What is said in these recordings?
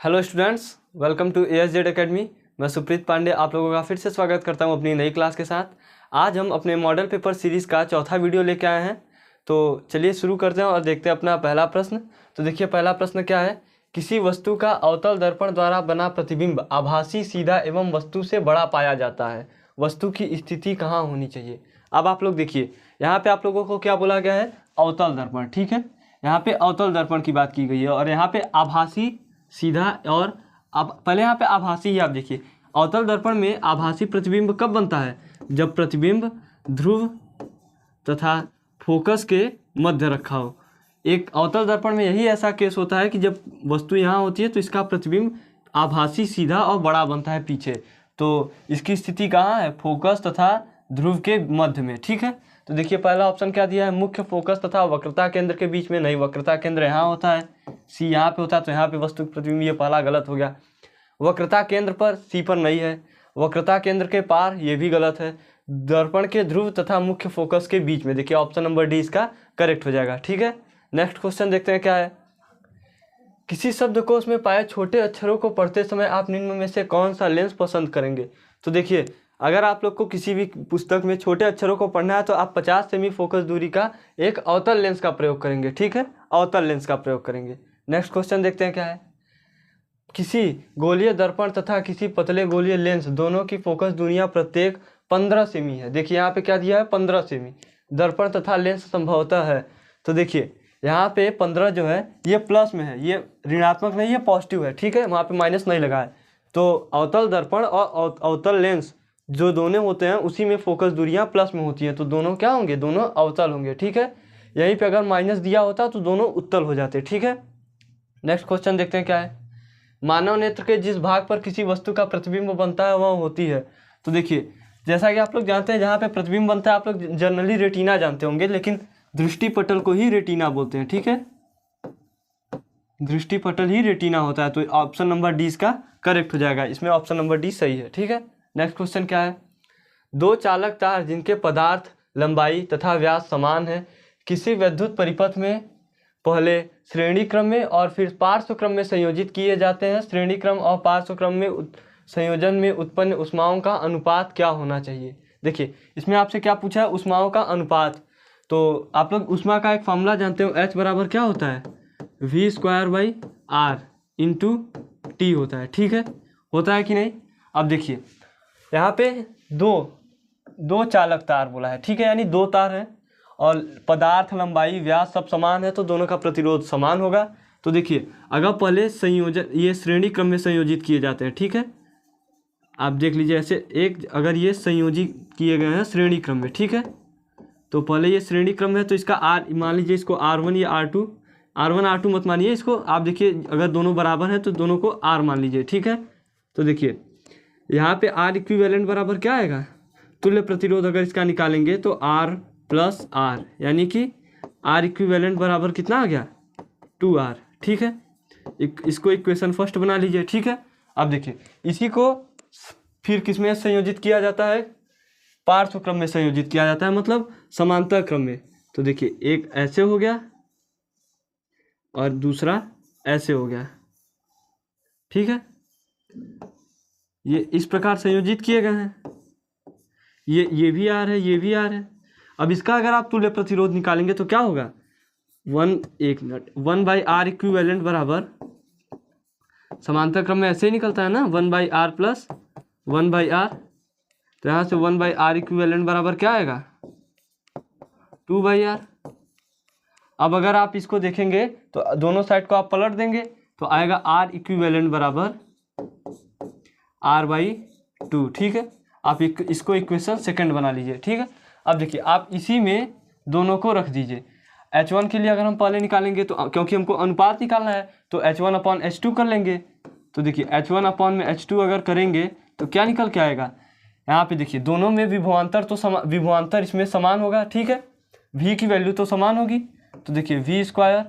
Hello students, welcome to ASZ academy. मैं सुप्रीत पांडे आप लोगों का फिर से स्वागत करता हूं अपनी नई क्लास के साथ। आज हम अपने मॉडल पेपर सीरीज़ का चौथा वीडियो लेके आए हैं। तो चलिए शुरू करते हैं और देखते हैं अपना पहला प्रश्न। तो देखिए पहला प्रश्न क्या है। किसी वस्तु का अवतल दर्पण द्वारा बना प्रतिबिंब आभासी, सीधा एवं वस्तु से बड़ा पाया जाता है। वस्तु की स्थिति कहाँ होनी चाहिए। अब आप लोग देखिए, यहाँ पे आप लोगों को क्या बोला गया है, अवतल दर्पण। ठीक है, यहाँ पे अवतल दर्पण की बात की गई है और यहाँ पे आभासी, सीधा और अब पहले यहाँ पे आभासी ही आप देखिए। अवतल दर्पण में आभासी प्रतिबिंब कब बनता है, जब प्रतिबिंब ध्रुव तथा फोकस के मध्य रखा हो। एक अवतल दर्पण में यही ऐसा केस होता है कि जब वस्तु यहाँ होती है तो इसका प्रतिबिंब आभासी, सीधा और बड़ा बनता है पीछे। तो इसकी स्थिति कहाँ है, फोकस तथा ध्रुव के मध्य में। ठीक है, तो देखिए पहला ऑप्शन क्या दिया है, मुख्य फोकस तथा वक्रता केंद्र के बीच में। नहीं, वक्रता केंद्र यहाँ होता है, सी यहाँ पे होता है, तो यहाँ पे वस्तु प्रतिबिंब, ये पहला गलत हो गया। वक्रता केंद्र पर, सी पर नहीं है। वक्रता केंद्र के पार, ये भी गलत है। दर्पण के ध्रुव तथा मुख्य फोकस के बीच में, देखिए ऑप्शन नंबर डी इसका करेक्ट हो जाएगा। ठीक है, नेक्स्ट क्वेश्चन देखते हैं क्या है। किसी शब्दकोश में पाए छोटे अक्षरों को पढ़ते समय आप निम्न में से कौन सा लेंस पसंद करेंगे। तो देखिए, अगर आप लोग को किसी भी पुस्तक में छोटे अक्षरों को पढ़ना है तो आप 50 सेमी फोकस दूरी का एक अवतल लेंस का प्रयोग करेंगे। ठीक है, अवतल लेंस का प्रयोग करेंगे। नेक्स्ट क्वेश्चन देखते हैं क्या है। किसी गोलीय दर्पण तथा किसी पतले गोलीय लेंस दोनों की फोकस दूरियां प्रत्येक 15 सेमी है। देखिए यहाँ पे क्या दिया है, 15 सेमी दर्पण तथा लेंस संभवतः है। तो देखिए यहाँ पे 15 जो है ये प्लस में है, ये ऋणात्मक नहीं है, पॉजिटिव है। ठीक है, वहाँ पे माइनस नहीं लगा है। तो अवतल दर्पण और अवतल लेंस जो दोनों होते हैं उसी में फोकस दूरियां प्लस में होती हैं, तो दोनों क्या होंगे, दोनों अवतल होंगे। ठीक है, यहीं पे अगर माइनस दिया होता तो दोनों उत्तल हो जाते। ठीक है, नेक्स्ट क्वेश्चन देखते हैं क्या है। मानव नेत्र के जिस भाग पर किसी वस्तु का प्रतिबिंब बनता है वह होती है। तो देखिए जैसा कि आप लोग जानते हैं, जहाँ पे प्रतिबिंब बनता है आप लोग जनरली रेटिना जानते होंगे, लेकिन दृष्टि पटल को ही रेटिना बोलते हैं। ठीक है, दृष्टि पटल ही रेटिना होता है, तो ऑप्शन नंबर डी इसका करेक्ट हो जाएगा। इसमें ऑप्शन नंबर डी सही है। ठीक है, नेक्स्ट क्वेश्चन क्या है। दो चालक तार जिनके पदार्थ, लंबाई तथा व्यास समान है, किसी विद्युत परिपथ में पहले श्रेणी क्रम में और फिर पार्श्व क्रम में संयोजित किए जाते हैं। श्रेणी क्रम और पार्श्व क्रम में संयोजन में उत्पन्न ऊष्माओं का अनुपात क्या होना चाहिए। देखिए इसमें आपसे क्या पूछा है, ऊष्माओं का अनुपात। तो आप लोग ऊष्मा का एक फॉर्मूला जानते हो, H बराबर क्या होता है, V²/R इंटू टी होता है। ठीक है, होता है कि नहीं। अब देखिए यहाँ पे दो चालक तार बोला है। ठीक है, यानी दो तार हैं और पदार्थ, लंबाई, व्यास सब समान है, तो दोनों का प्रतिरोध समान होगा। तो देखिए अगर पहले संयोजन, ये श्रेणी क्रम में संयोजित किए जाते हैं। ठीक है, आप देख लीजिए ऐसे एक, अगर ये संयोजित किए गए हैं श्रेणी क्रम में। ठीक है, तो पहले ये श्रेणी क्रम है तो इसका आर, मान लीजिए इसको R1 या R1 R2 मत मानिए इसको। आप देखिए अगर दोनों बराबर है तो दोनों को R मान लीजिए। ठीक है, तो देखिए यहाँ पे R इक्विवेलेंट बराबर क्या आएगा, तुल्य प्रतिरोध अगर इसका निकालेंगे तो R+R, यानी कि R इक्विवेलेंट बराबर कितना आ गया, 2R। ठीक है, इसको इक्वेशन फर्स्ट बना लीजिए। ठीक है, अब देखिए इसी को फिर किस में संयोजित किया जाता है, पार्श्व क्रम में संयोजित किया जाता है, मतलब समांतर क्रम में। तो देखिए एक ऐसे हो गया और दूसरा ऐसे हो गया। ठीक है, ये इस प्रकार संयोजित किए गए हैं। ये भी आर है, ये भी आर है। अब इसका अगर आप तुल्य प्रतिरोध निकालेंगे तो क्या होगा, 1/R इक्विवेलेंट बराबर, समांतर क्रम में ऐसे ही निकलता है ना, 1/R प्लस 1/R। तो यहाँ से 1/R इक्विवेलेंट बराबर क्या आएगा, 2/R। अब अगर आप इसको देखेंगे तो दोनों साइड को आप पलट देंगे तो आएगा R इक्विवेलेंट बराबर R/2। ठीक है, आप इसको इक्वेशन सेकंड बना लीजिए। ठीक है, अब देखिए आप इसी में दोनों को रख दीजिए। H1 के लिए अगर हम पहले निकालेंगे तो, क्योंकि हमको अनुपात निकालना है, तो H1/H2 कर लेंगे। तो देखिए H1/H2 अगर करेंगे तो क्या निकल के आएगा, यहाँ पे देखिए दोनों में विभवांतर तो विभवांतर इसमें समान होगा। ठीक है, V की वैल्यू तो समान होगी, तो देखिए V²/R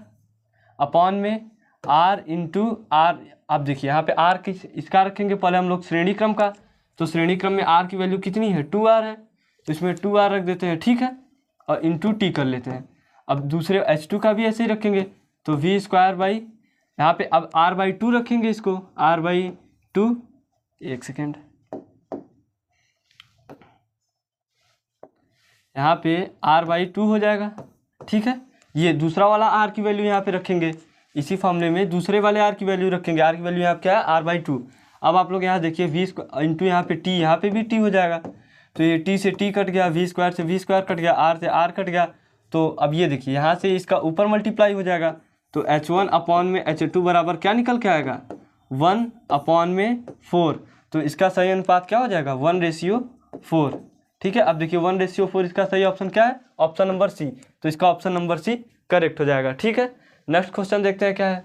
इंटू R। आप देखिए यहाँ पे R किस इसका रखेंगे, पहले हम लोग श्रेणी क्रम का, तो श्रेणी क्रम में R की वैल्यू कितनी है, 2R है, तो इसमें 2R रख देते हैं। ठीक है, और इंटू टी कर लेते हैं। अब दूसरे H2 का भी ऐसे ही रखेंगे, तो V²/R यहाँ पे अब r/2 रखेंगे इसको, r/2, एक सेकेंड, यहाँ पे r/2 हो जाएगा। ठीक है, ये दूसरा वाला r की वैल्यू यहाँ पे रखेंगे, इसी फॉर्मूले में दूसरे वाले r की वैल्यू रखेंगे। r की वैल्यू यहाँ क्या है, r/2। अब आप लोग यहाँ देखिए v² इंटू यहाँ पे t, यहाँ पे भी t हो जाएगा, तो ये t से t कट गया, v² से v² कट गया, r से r कट गया। तो अब ये देखिए यहाँ से इसका ऊपर मल्टीप्लाई हो जाएगा, तो H1/H2 बराबर क्या निकल के आएगा, 1/4। तो इसका सही अनुपात क्या हो जाएगा, 1:4। ठीक है, अब देखिए 1:4 इसका सही ऑप्शन क्या है, ऑप्शन नंबर सी। तो इसका ऑप्शन नंबर सी करेक्ट हो जाएगा। ठीक है, नेक्स्ट क्वेश्चन देखते हैं क्या है।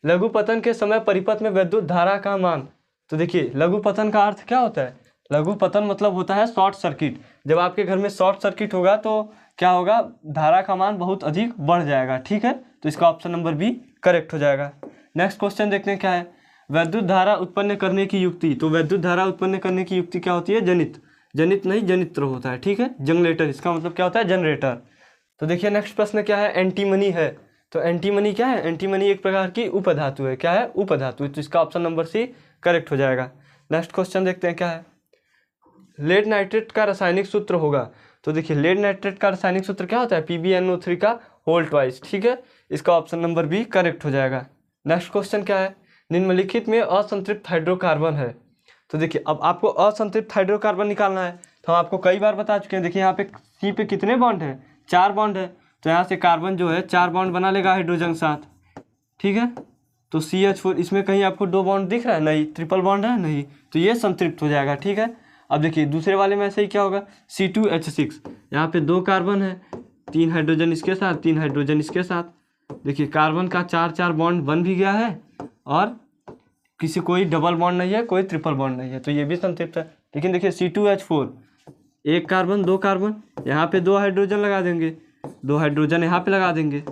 लघुपतन के समय परिपथ में विद्युत धारा का मान। तो देखिए लघुपतन का अर्थ क्या होता है, लघुपतन मतलब होता है शॉर्ट सर्किट। जब आपके घर में शॉर्ट सर्किट होगा तो क्या होगा, धारा का मान बहुत अधिक बढ़ जाएगा। ठीक है, तो इसका ऑप्शन नंबर बी करेक्ट हो जाएगा। नेक्स्ट क्वेश्चन देखते हैं क्या है। विद्युत धारा उत्पन्न करने की युक्ति। तो विद्युत धारा उत्पन्न करने की युक्ति क्या होती है, जनित नहीं जनित्र होता है। ठीक है, जनरेटर, इसका मतलब क्या होता है, जनरेटर। तो देखिए नेक्स्ट प्रश्न क्या है, एंटीमनी है। तो एंटीमनी क्या है, एंटीमनी एक प्रकार की उपधातु है। क्या है, उपधातु। तो इसका ऑप्शन नंबर सी करेक्ट हो जाएगा। नेक्स्ट क्वेश्चन देखते हैं क्या है। लेड नाइट्रेट का रासायनिक सूत्र होगा। तो देखिए लेड नाइट्रेट का रासायनिक सूत्र क्या होता है, PbNO3 का होल ट्वाइस। ठीक है, इसका ऑप्शन नंबर बी करेक्ट हो जाएगा। नेक्स्ट क्वेश्चन क्या है, निम्नलिखित में असंतृप्त हाइड्रोकार्बन है। तो देखिए अब आपको असंतृप्त हाइड्रोकार्बन निकालना है, तो हम आपको कई बार बता चुके हैं। देखिए यहाँ पे सी पे कितने बॉन्ड हैं, 4 बॉन्ड है, तो यहाँ से कार्बन जो है 4 बॉन्ड बना लेगा हाइड्रोजन के साथ। ठीक है, तो CH4, इसमें कहीं आपको 2 बॉन्ड दिख रहा है, नहीं, ट्रिपल बॉन्ड है, नहीं, तो ये संतृप्त हो जाएगा। ठीक है, अब देखिए दूसरे वाले में ऐसे ही क्या होगा, C2H6, यहाँ पे 2 कार्बन है, 3 हाइड्रोजन इसके साथ, 3 हाइड्रोजन इसके साथ। देखिए कार्बन का 4 बॉन्ड बन भी गया है, और कोई डबल बॉन्ड नहीं है, कोई ट्रिपल बॉन्ड नहीं है, तो ये भी संतृप्त है। लेकिन देखिए C2H4, 1 कार्बन 2 कार्बन, यहाँ पे 2 हाइड्रोजन लगा देंगे, 2 हाइड्रोजन यहाँ पे लगा देंगे।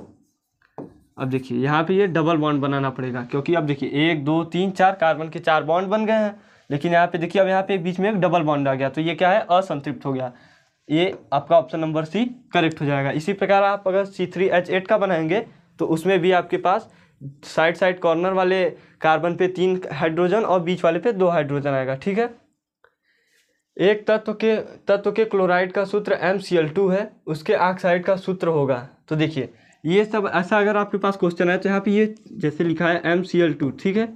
अब देखिए यहाँ पे ये डबल बॉन्ड बनाना पड़ेगा, क्योंकि अब देखिए 1 2 3 4 कार्बन के 4 बॉन्ड बन गए हैं, लेकिन यहाँ पे देखिए अब यहाँ पे बीच में एक डबल बॉन्ड आ गया, तो ये क्या है, असंतृप्त हो गया। ये आपका ऑप्शन नंबर सी करेक्ट हो जाएगा। इसी प्रकार आप अगर C3H8 का बनाएंगे तो उसमें भी आपके पास साइड कॉर्नर वाले कार्बन पे 3 हाइड्रोजन और बीच वाले पे 2 हाइड्रोजन आएगा। ठीक है, एक तत्व के क्लोराइड का सूत्र MCl2 है, उसके ऑक्साइड का सूत्र होगा। तो देखिए ये सब ऐसा अगर आपके पास क्वेश्चन है तो यहाँ पे ये जैसे लिखा है MCl2, ठीक है,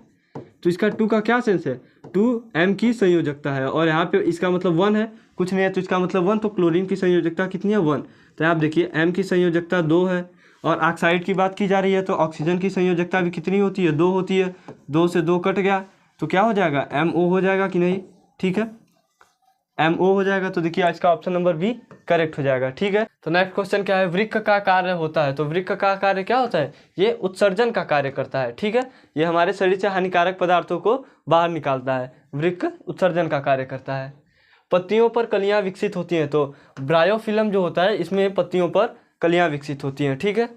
तो इसका 2 का क्या सेंस है, 2 M की संयोजकता है, और यहाँ पे इसका मतलब 1 है, कुछ नहीं है तो इसका मतलब 1, तो क्लोरीन की संयोजकता कितनी है, 1। तो आप देखिए M की संयोजकता 2 है, और ऑक्साइड की बात की जा रही है तो ऑक्सीजन की संयोजकता भी कितनी होती है, 2 होती है। 2 से 2 कट गया तो क्या हो जाएगा, MO हो जाएगा कि नहीं। ठीक है, MO हो जाएगा, तो देखिए आज का ऑप्शन नंबर बी करेक्ट हो जाएगा। ठीक है, तो नेक्स्ट क्वेश्चन क्या है, वृक्क का कार्य होता है। तो वृक्क का कार्य क्या होता है, ये उत्सर्जन का कार्य करता है। ठीक है, ये हमारे शरीर से हानिकारक पदार्थों को बाहर निकालता है, वृक्क उत्सर्जन का कार्य करता है। पत्तियों पर कलियां विकसित होती हैं, तो ब्रायोफिल्म जो होता है इसमें पत्तियों पर कलियां विकसित होती हैं। ठीक है,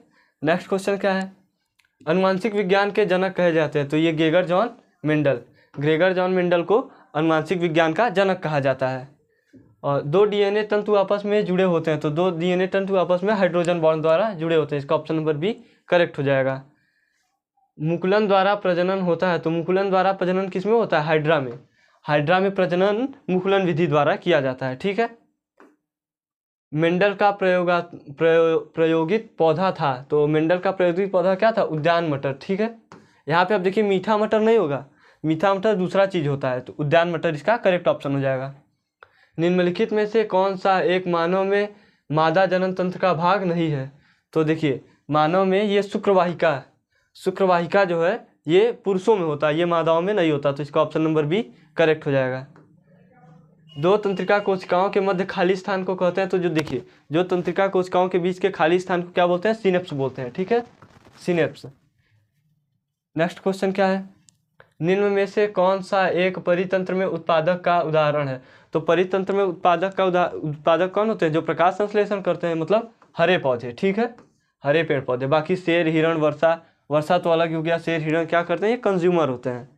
नेक्स्ट क्वेश्चन क्या है, अनुवांशिक विज्ञान के जनक कहे जाते हैं। तो ये ग्रेगर जॉन मेंडल को अनुवांशिक विज्ञान का जनक कहा जाता है। और 2 DNA तंतु आपस में जुड़े होते हैं, तो 2 DNA तंतु आपस में हाइड्रोजन बॉन्ड द्वारा जुड़े होते हैं, इसका ऑप्शन नंबर बी करेक्ट हो जाएगा। मुकुलन द्वारा प्रजनन होता है। तो मुकुलन द्वारा प्रजनन किस में होता है, हाइड्रा में प्रजनन मुकुलन विधि द्वारा किया जाता है। ठीक है, मेंडल का प्रयोगित पौधा था। तो मेंडल का प्रयोगित पौधा क्या था, उद्यान मटर। ठीक है, यहाँ पे अब देखिए मीठा मटर नहीं होगा, मीठा मटर दूसरा चीज होता है, तो उद्यान मटर इसका करेक्ट ऑप्शन हो जाएगा। निम्नलिखित में से कौन सा एक मानव में मादा जनन तंत्र का भाग नहीं है। तो देखिए मानव में ये शुक्रवाहिका जो है ये पुरुषों में होता है, ये मादाओं में नहीं होता, तो इसका ऑप्शन नंबर बी करेक्ट हो जाएगा। 2 तंत्रिका कोशिकाओं के मध्य खाली स्थान को कहते हैं। तो जो देखिए जो तंत्रिका कोशिकाओं के बीच के खाली स्थान को क्या बोलते हैं, सिनेप्स बोलते हैं। ठीक है, सिनेप्स। नेक्स्ट क्वेश्चन क्या है, निम्न में से कौन सा एक परितंत्र में उत्पादक का उदाहरण है। तो परितंत्र में उत्पादक कौन होते हैं, जो प्रकाश संश्लेषण करते हैं, मतलब हरे पौधे। ठीक है, हरे पेड़ पौधे। बाकी शेर, हिरण, वर्षा तो अलग हो गया, शेर हिरण क्या करते हैं, ये कंज्यूमर होते हैं।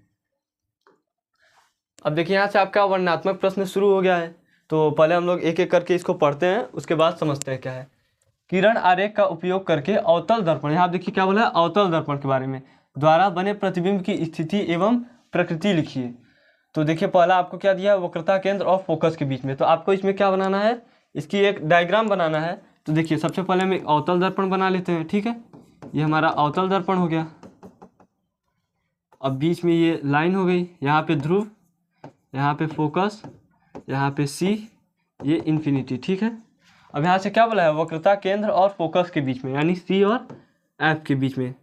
अब देखिए यहाँ से आपका वर्णनात्मक प्रश्न शुरू हो गया है, तो पहले हम लोग एक एक करके इसको पढ़ते हैं, उसके बाद समझते हैं क्या है। किरण आरेख का उपयोग करके अवतल दर्पण, यहाँ देखिए क्या बोला है, अवतल दर्पण के बारे में। द्वारा बने प्रतिबिंब की स्थिति एवं प्रकृति लिखिए। तो देखिए पहला आपको क्या दिया है, वक्रता केंद्र और फोकस के बीच में। तो आपको इसमें क्या बनाना है, इसकी एक डायग्राम बनाना है। तो देखिए सबसे पहले हम एक अवतल दर्पण बना लेते हैं, ठीक है। ये हमारा अवतल दर्पण हो गया। अब बीच में ये लाइन हो गई, यहाँ पे ध्रुव, यहाँ पे फोकस, यहाँ पे सी, ये इन्फिनिटी, ठीक है। अब यहाँ से क्या बोला है, वक्रता केंद्र और फोकस के बीच में, यानी सी और एफ के बीच में।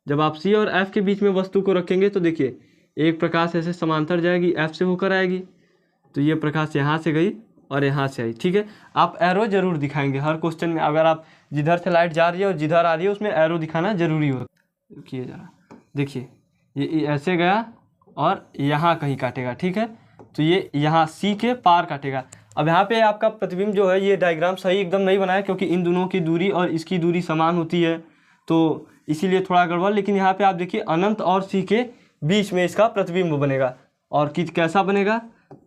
जब आप सी और एफ के बीच में वस्तु को रखेंगे तो देखिए एक प्रकाश ऐसे समांतर जाएगी, एफ से होकर आएगी, तो ये प्रकाश यहाँ से गई और यहाँ से आई, ठीक है। आप एरो जरूर दिखाएंगे हर क्वेश्चन में, अगर आप जिधर से लाइट जा रही है और जिधर आ रही है उसमें एरो दिखाना जरूरी हो। देखिए जरा, देखिए ये ऐसे गया और यहाँ कहीं काटेगा, ठीक है। तो ये यहाँ सी के पार काटेगा। अब यहाँ पे आपका प्रतिबिंब जो है, ये डायग्राम सही एकदम नहीं बनाया क्योंकि इन दोनों की दूरी और इसकी दूरी समान होती है, तो इसीलिए थोड़ा गड़बड़। लेकिन यहाँ पे आप देखिए अनंत और सी के बीच में इसका प्रतिबिंब बनेगा, और कैसा बनेगा,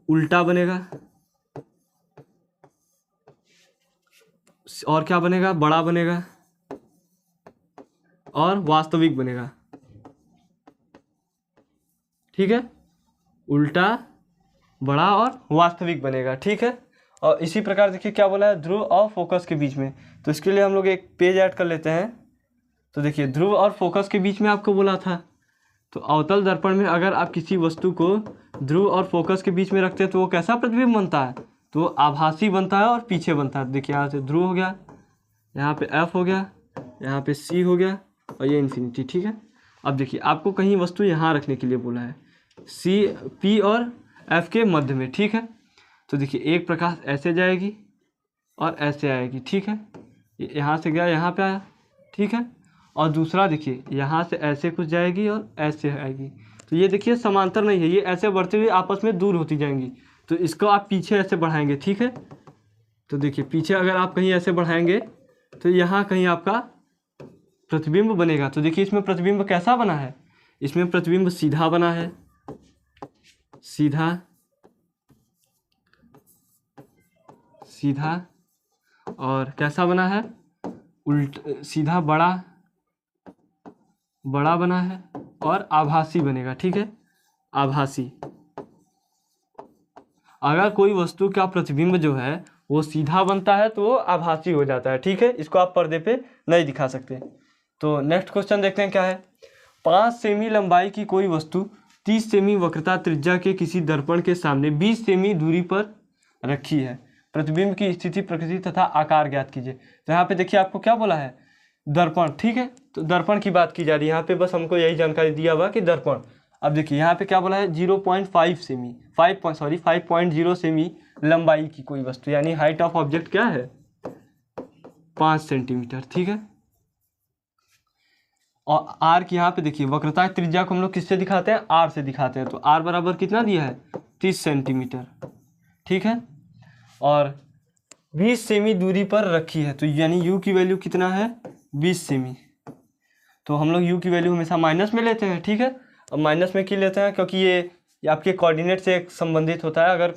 उल्टा बनेगा। और क्या बनेगा, बड़ा बनेगा और वास्तविक बनेगा, ठीक है। उल्टा, बड़ा और वास्तविक बनेगा, ठीक है। और इसी प्रकार देखिए क्या बोला है, ध्रुव और फोकस के बीच में। तो इसके लिए हम लोग एक पेज ऐड कर लेते हैं। तो देखिए ध्रुव और फोकस के बीच में आपको बोला था, तो अवतल दर्पण में अगर आप किसी वस्तु को ध्रुव और फोकस के बीच में रखते हैं तो वो कैसा प्रतिबिंब बनता है, तो आभासी बनता है और पीछे बनता है। देखिए यहाँ से ध्रुव हो गया, यहाँ पे एफ हो गया, यहाँ पे सी हो गया और ये इन्फिनिटी, ठीक है। अब देखिए आपको कहीं वस्तु यहाँ रखने के लिए बोला है, सी, पी और एफ के मध्य में, ठीक है। तो देखिए एक प्रकाश ऐसे जाएगी और ऐसे आएगी, ठीक है। यहाँ से गया, यहाँ पे आया, ठीक है। और दूसरा देखिए यहाँ से ऐसे कुछ जाएगी और ऐसे आएगी। तो ये देखिए समांतर नहीं है, ये ऐसे बढ़ते हुए आपस में दूर होती जाएंगी। तो इसको आप पीछे ऐसे बढ़ाएंगे, ठीक है। तो देखिए पीछे अगर आप कहीं ऐसे बढ़ाएंगे तो यहाँ कहीं आपका प्रतिबिंब बनेगा। तो देखिए इसमें प्रतिबिंब कैसा बना है, इसमें प्रतिबिंब सीधा बना है, सीधा, सीधा। और कैसा बना है, सीधा, बड़ा, बड़ा बना है और आभासी बनेगा, ठीक है, आभासी। अगर कोई वस्तु का प्रतिबिंब जो है वो सीधा बनता है तो वो आभासी हो जाता है, ठीक है। इसको आप पर्दे पे नहीं दिखा सकते। तो नेक्स्ट क्वेश्चन देखते हैं क्या है। 5 सेमी लंबाई की कोई वस्तु 30 सेमी वक्रता त्रिज्या के किसी दर्पण के सामने 20 सेमी दूरी पर रखी है। प्रतिबिंब की स्थिति, प्रकृति तथा आकार ज्ञात कीजिए। तो यहाँ पे देखिए आपको क्या बोला है, दर्पण, ठीक है। तो दर्पण की बात की जा रही है यहाँ पे, बस हमको यही जानकारी दिया हुआ कि दर्पण। अब देखिए यहाँ पे क्या बोला है, 0.5 सेमी, 5.0 सेमी लंबाई की कोई वस्तु, यानी हाइट ऑफ ऑब्जेक्ट क्या है, 5 सेंटीमीटर, ठीक है। और आर की यहाँ पे देखिए वक्रता त्रिज्या को हम लोग किससे दिखाते हैं, आर से दिखाते हैं। तो आर बराबर कितना दिया है, 30 सेंटीमीटर, ठीक है। और 20 सेमी दूरी पर रखी है, तो यानी यू की वैल्यू कितना है, 20 सेमी। तो हम लोग यू की वैल्यू हमेशा माइनस में लेते हैं, ठीक है। अब माइनस में क्यों लेते हैं, क्योंकि ये आपके कोऑर्डिनेट से संबंधित होता है। अगर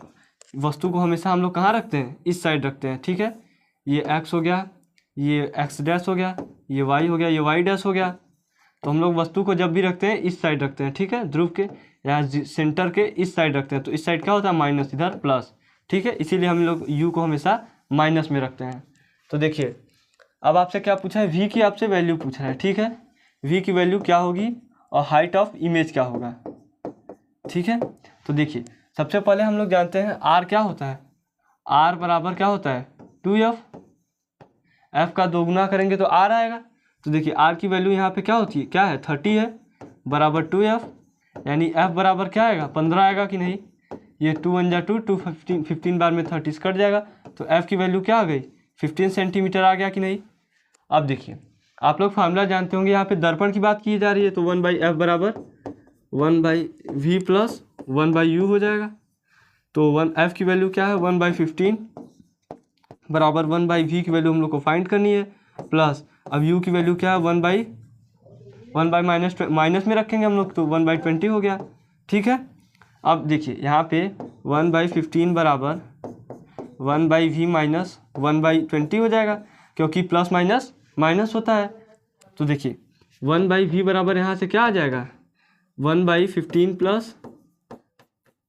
वस्तु को हमेशा हम लोग कहाँ रखते हैं, इस साइड रखते हैं, ठीक है। ये एक्स हो गया, ये एक्स डैश हो गया, ये वाई हो गया, ये वाई डैश हो गया। तो हम लोग वस्तु को जब भी रखते हैं इस साइड रखते हैं, ठीक है। ध्रुव के यहाँ सेंटर के इस साइड रखते हैं, तो इस साइड क्या होता है, माइनस, इधर प्लस, ठीक है। इसीलिए हम लोग यू को हमेशा माइनस में रखते हैं। तो देखिए अब आपसे क्या पूछा है, वी की आपसे वैल्यू पूछा है, ठीक है। वी की वैल्यू क्या होगी और हाइट ऑफ इमेज क्या होगा, ठीक है। तो देखिए सबसे पहले हम लोग जानते हैं आर क्या होता है, आर बराबर क्या होता है, 2f, एफ का दोगुना करेंगे तो आर आएगा। तो देखिए आर की वैल्यू यहाँ पे क्या होती है, क्या है, 30 है, बराबर 2f, यानी एफ बराबर क्या आएगा, 15 आएगा कि नहीं। ये 2 1 जा 2, 2 15 बार में 30 कट जाएगा, तो एफ की वैल्यू क्या आ गई, 15 सेंटीमीटर आ गया कि नहीं। अब देखिए आप लोग फार्मूला जानते होंगे, यहाँ पे दर्पण की बात की जा रही है, तो 1/f बराबर 1/v प्लस 1/u हो जाएगा। तो 1f की वैल्यू क्या है, 1/15 बराबर 1/v की वैल्यू हम लोग को फाइंड करनी है, प्लस अब u की वैल्यू क्या है, 1 माइनस में रखेंगे हम लोग, तो 1/20 हो गया, ठीक है। अब देखिए यहाँ पे 1/15 बराबर 1/v माइनस 1/20 हो जाएगा, क्योंकि प्लस माइनस माइनस होता है। तो देखिए 1/v बराबर यहाँ से क्या आ जाएगा 1/15 प्लस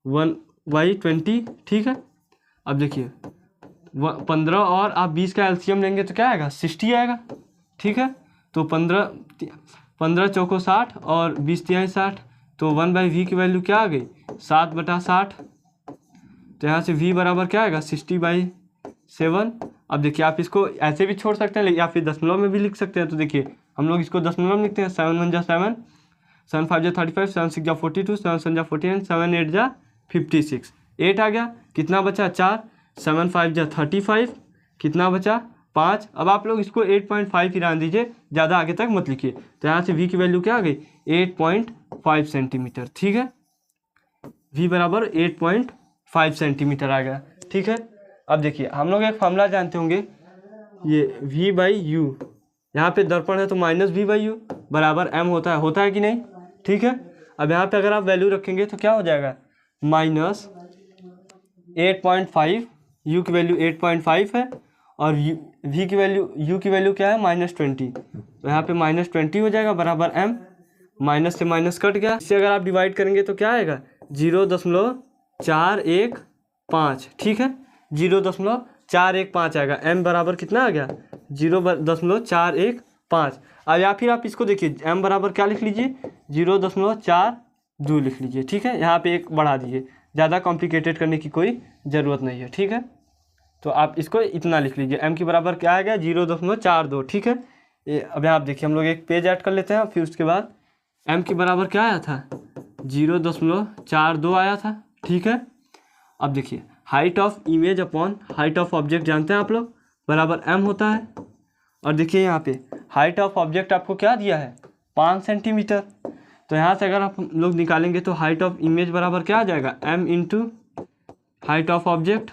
1/20, ठीक है। अब देखिए 15 और आप 20 का एलसीएम लेंगे तो क्या आएगा 60 आएगा, ठीक है। तो 15 चौको 60 और 20 तिहाई 60, तो 1/v की वैल्यू क्या आ गई 7/60। तो यहाँ से v बराबर क्या आएगा 60/7। अब देखिए आप इसको ऐसे भी छोड़ सकते हैं या फिर दशमलव में भी लिख सकते हैं। तो देखिए हम लोग इसको दशमलव में लिखते हैं, 7 1 जा 7, 7 5 जा 35, 7 6 जा 42, 7 7 जा 49, 7 8 जा 56, 8 आ गया। कितना बचा 4, 7 5 जा 35, कितना बचा 5। अब आप लोग इसको 8.5 ही रहने दीजिए, ज़्यादा आगे तक मत लिखिए। तो यहाँ से v की वैल्यू क्या आ गई 8.5 सेंटीमीटर, ठीक है। v बराबर 8.5 सेंटीमीटर आ गया, ठीक है। अब देखिए हम लोग एक फॉर्मूला जानते होंगे, ये v/u, यहाँ पे दर्पण है तो -v/u बराबर m होता है कि नहीं, ठीक है। अब यहाँ पे अगर आप वैल्यू रखेंगे तो क्या हो जाएगा -8.5, u की वैल्यू 8.5 है और v की वैल्यू u की वैल्यू क्या है -20, तो यहाँ पे -20 हो जाएगा बराबर m, माइनस से माइनस कट गया। इससे अगर आप डिवाइड करेंगे तो क्या आएगा 0.415, ठीक है, 0.415 आएगा। m बराबर कितना आ गया 0.415। अब या फिर आप इसको देखिए m बराबर क्या लिख लीजिए 0.42 लिख लीजिए, ठीक है। यहाँ पे एक बढ़ा दीजिए, ज़्यादा कॉम्प्लिकेटेड करने की कोई ज़रूरत नहीं है, ठीक है। तो आप इसको इतना लिख लीजिए, m के बराबर क्या आ गया 0.42, ठीक है। अब यहाँ आप देखिए हम लोग एक पेज ऐड कर लेते हैं, फिर उसके बाद m के बराबर क्या आया था 0.42 आया था, ठीक है। अब देखिए height of image upon height of object जानते हैं आप लोग, बराबर m होता है। और देखिए यहाँ पे हाइट ऑफ ऑब्जेक्ट आपको क्या दिया है 5 सेंटीमीटर। तो यहाँ से अगर आप लोग निकालेंगे तो हाइट ऑफ इमेज बराबर क्या आ जाएगा m into height of object,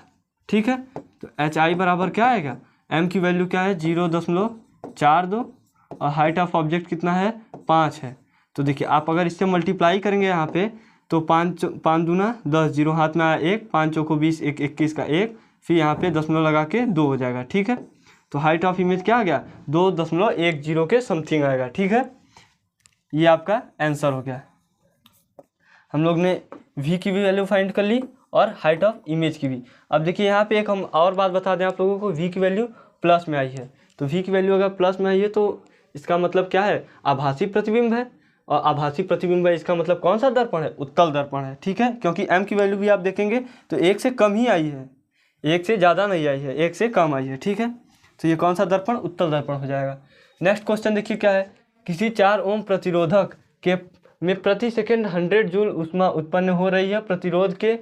ठीक है। तो hi बराबर क्या आएगा, m की वैल्यू क्या है 0.42 और हाइट ऑफ ऑब्जेक्ट कितना है 5 है। तो देखिए आप अगर इससे मल्टीप्लाई करेंगे यहाँ पे तो 5 दूना 10, 0 हाथ में आया 1, 5 चौको 20, 1 21 का 1, फिर यहाँ पे दशमलव लगा के 2 हो जाएगा, ठीक है। तो हाइट ऑफ इमेज क्या आ गया 2.10 के समथिंग आएगा, ठीक है। ये आपका आंसर हो गया। हम लोग ने v की भी वैल्यू फाइंड कर ली और हाइट ऑफ इमेज की भी। अब देखिए यहाँ पे एक हम और बात बता दें आप लोगों को, v की वैल्यू प्लस में आई है। तो v की वैल्यू अगर प्लस में आई है तो इसका मतलब क्या है आभासी प्रतिबिंब है, और आभासी प्रतिबिंब है इसका मतलब कौन सा दर्पण है उत्तल दर्पण है, ठीक है। क्योंकि m की वैल्यू भी आप देखेंगे तो 1 से कम ही आई है, 1 से ज़्यादा नहीं आई है, 1 से कम आई है, ठीक है। तो ये कौन सा दर्पण उत्तल दर्पण हो जाएगा। नेक्स्ट क्वेश्चन देखिए क्या है, किसी 4 ओम प्रतिरोधक के में प्रति सेकेंड 100 जूल ऊष्मा उत्पन्न हो रही है, प्रतिरोध के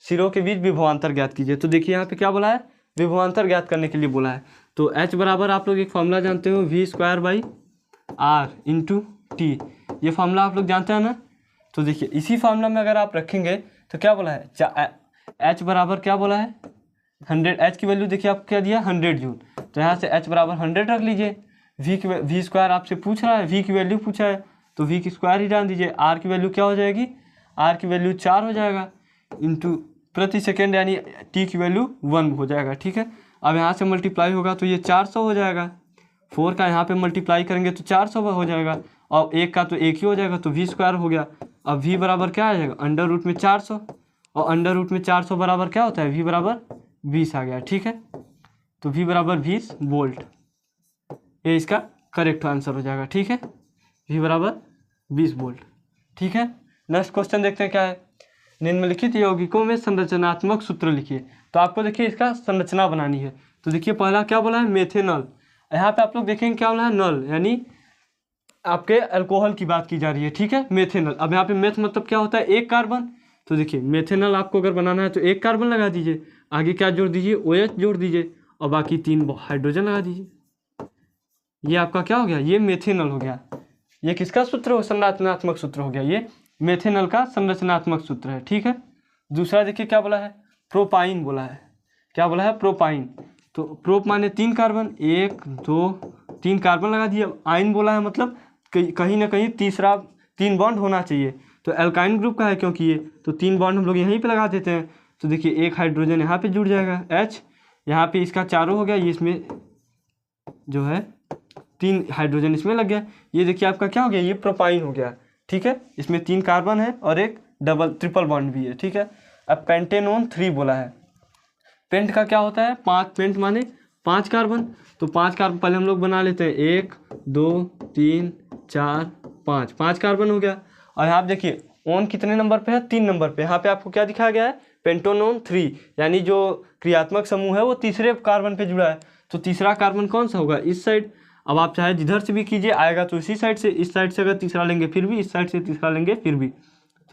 सिरों के बीच विभवांतर ज्ञात कीजिए। तो देखिए यहाँ पे क्या बोला है विभवांतर ज्ञात करने के लिए बोला है। तो h बराबर आप लोग एक फॉर्मूला जानते हो v²/r इंटू टी, ये फॉर्मूला आप लोग जानते हैं ना। तो देखिए इसी फॉर्मूला में अगर आप रखेंगे तो क्या बोला है h बराबर क्या बोला है 100, h की वैल्यू देखिए आपको क्या दिया 100 जूल, तो यहाँ से h बराबर 100 रख लीजिए। v स्क्वायर आपसे पूछ रहा है, v की वैल्यू पूछा है तो v की स्क्वायर ही डाल दीजिए। r की वैल्यू क्या हो जाएगी, r की वैल्यू 4 हो जाएगा इंटू प्रति सेकेंड यानी t की वैल्यू 1 हो जाएगा, ठीक है। अब यहाँ से मल्टीप्लाई होगा तो ये 400 हो जाएगा, 4 का यहाँ पे मल्टीप्लाई करेंगे तो 400 हो जाएगा और 1 का तो 1 ही हो जाएगा, तो v स्क्वायर हो गया। अब v बराबर क्या आ जाएगा अंडर रूट में 400, और अंडर रूट में 400 बराबर क्या होता है v बराबर 20 आ गया, ठीक है। तो v बराबर 20 वोल्ट, ये इसका करेक्ट आंसर हो जाएगा, ठीक है। v बराबर 20 वोल्ट, ठीक है। नेक्स्ट क्वेश्चन देखते हैं क्या है, निम्नलिखित यौगिकों में संरचनात्मक सूत्र लिखिए। तो आपको देखिए इसका संरचना बनानी है। तो देखिए पहला क्या बोला है मेथेनॉल, यहाँ पे आप लोग देखेंगे क्या बोला है नल, यानी आपके अल्कोहल की बात की जा रही है, ठीक है मेथेनॉल। अब यहाँ पे मेथ मतलब क्या होता है 1 कार्बन, तो देखिए मेथेनॉल आपको अगर बनाना है तो 1 कार्बन लगा दीजिए, आगे क्या जोड़ दीजिए OH जोड़ दीजिए और बाकी 3 हाइड्रोजन लगा दीजिए। ये आपका क्या हो गया, ये मेथेनॉल हो गया। ये किसका सूत्र हो संरचनात्मक सूत्र हो गया, ये मेथेनॉल का संरचनात्मक सूत्र है, ठीक है। दूसरा देखिए क्या बोला है प्रोपाइन बोला है, क्या बोला है प्रोपाइन। तो प्रोप माने 3 कार्बन, 1 2 3 कार्बन लगा दिया। आइन बोला है मतलब कहीं ना कहीं तीसरा 3 बॉन्ड होना चाहिए, तो एल्काइन ग्रुप का है क्योंकि ये, तो 3 बॉन्ड हम लोग यहीं पे लगा देते हैं। तो देखिए 1 हाइड्रोजन यहाँ पे जुड़ जाएगा H, यहाँ पे इसका चारों हो गया, ये इसमें जो है 3 हाइड्रोजन इसमें लग गया। ये देखिए आपका क्या हो गया, ये प्रोपाइन हो गया, ठीक है। इसमें 3 कार्बन है और एक ट्रिपल बॉन्ड भी है, ठीक है। अब पेंटेनोन 3 बोला है। पेंट का क्या होता है, 5, पेंट माने 5 कार्बन। तो 5 कार्बन पहले हम लोग बना लेते हैं, 1 2 3 4 5, 5 कार्बन हो गया। और यहाँ आप देखिए ओन कितने नंबर पे है, 3 नंबर पे। यहाँ पे आपको क्या दिखाया गया है, पेंटेनोन 3, यानी जो क्रियात्मक समूह है वो तीसरे कार्बन पे जुड़ा है। तो तीसरा कार्बन कौन सा होगा, इस साइड। अब आप चाहे जिधर से भी कीजिए आएगा तो इसी साइड से, इस साइड से अगर तीसरा लेंगे फिर भी, इस साइड से तीसरा लेंगे फिर भी।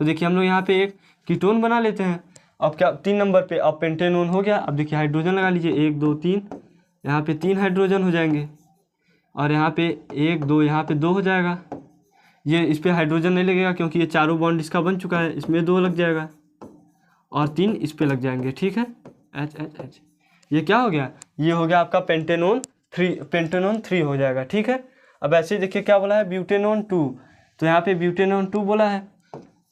तो देखिए हम लोग यहाँ पे एक कीटोन बना लेते हैं। अब क्या 3 नंबर पे अब पेंटेनोन हो गया। अब देखिए हाइड्रोजन लगा लीजिए, 1 2 3, यहाँ पे 3 हाइड्रोजन हो जाएंगे और यहाँ पे 1 2, यहाँ पे 2 हो जाएगा। ये इस पर हाइड्रोजन नहीं लगेगा क्योंकि ये चारों बॉन्ड इसका बन चुका है, इसमें 2 लग जाएगा और 3 इस पे लग जाएंगे, ठीक है। एच एच एच, ये क्या हो गया, ये हो गया आपका पेंटेनोन 3 हो जाएगा, ठीक है। अब ऐसे ही देखिए क्या बोला है, ब्यूटेनोन 2। तो यहाँ पे ब्यूटेनोन 2 बोला है।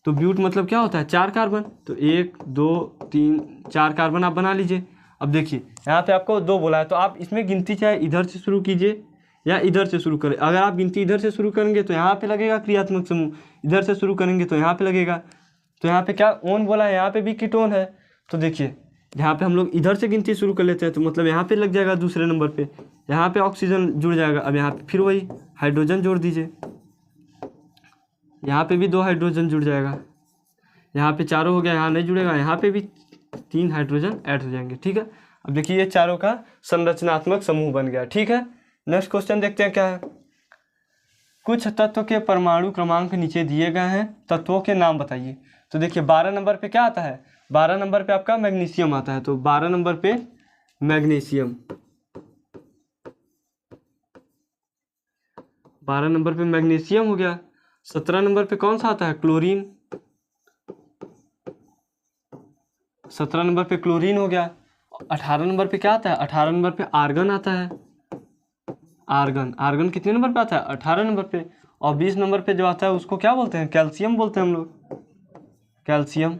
तो ब्यूट मतलब क्या होता है, 4 कार्बन। तो 1 2 3 4 कार्बन आप बना लीजिए। अब देखिए यहाँ पे आपको 2 बोला है, तो आप इसमें गिनती चाहे इधर से शुरू कीजिए या इधर से शुरू करें। अगर आप गिनती इधर से शुरू करेंगे तो यहाँ पे लगेगा क्रियात्मक समूह, इधर से शुरू करेंगे तो यहाँ पे लगेगा। तो यहाँ पे क्या ओन बोला है, यहाँ पे भी कीटोन है। तो देखिए यहाँ पे हम लोग इधर से गिनती शुरू कर लेते हैं, तो मतलब यहाँ पे लग जाएगा दूसरे नंबर पे, यहाँ पे ऑक्सीजन जुड़ जाएगा। अब यहाँ पे फिर वही हाइड्रोजन जोड़ दीजिए, यहाँ पे भी 2 हाइड्रोजन जुड़ जाएगा, यहाँ पे चारों हो गया, यहाँ नहीं जुड़ेगा, यहाँ पे भी 3 हाइड्रोजन ऐड हो जाएंगे, ठीक है। अब देखिए ये चारों का संरचनात्मक समूह बन गया, ठीक है। नेक्स्ट क्वेश्चन देखते हैं क्या है। कुछ तत्व के परमाणु क्रमांक नीचे दिए गए हैं, तत्वों के नाम बताइए। तो देखिए 12 नंबर पे क्या आता है, 12 नंबर पे आपका मैग्नीशियम आता है। तो 12 नंबर पे मैग्नीशियम, 12 नंबर पे मैग्नीशियम हो गया। 17 नंबर पे कौन सा आता है, क्लोरीन, 17 नंबर पे क्लोरीन हो गया। 18 नंबर पे क्या आता है, 18 नंबर पे आर्गन आता है, आर्गन कितने नंबर पे आता है, 18 नंबर पे। और 20 नंबर पे जो आता है उसको क्या बोलते हैं, कैल्शियम बोलते हैं हम लोग, कैल्शियम,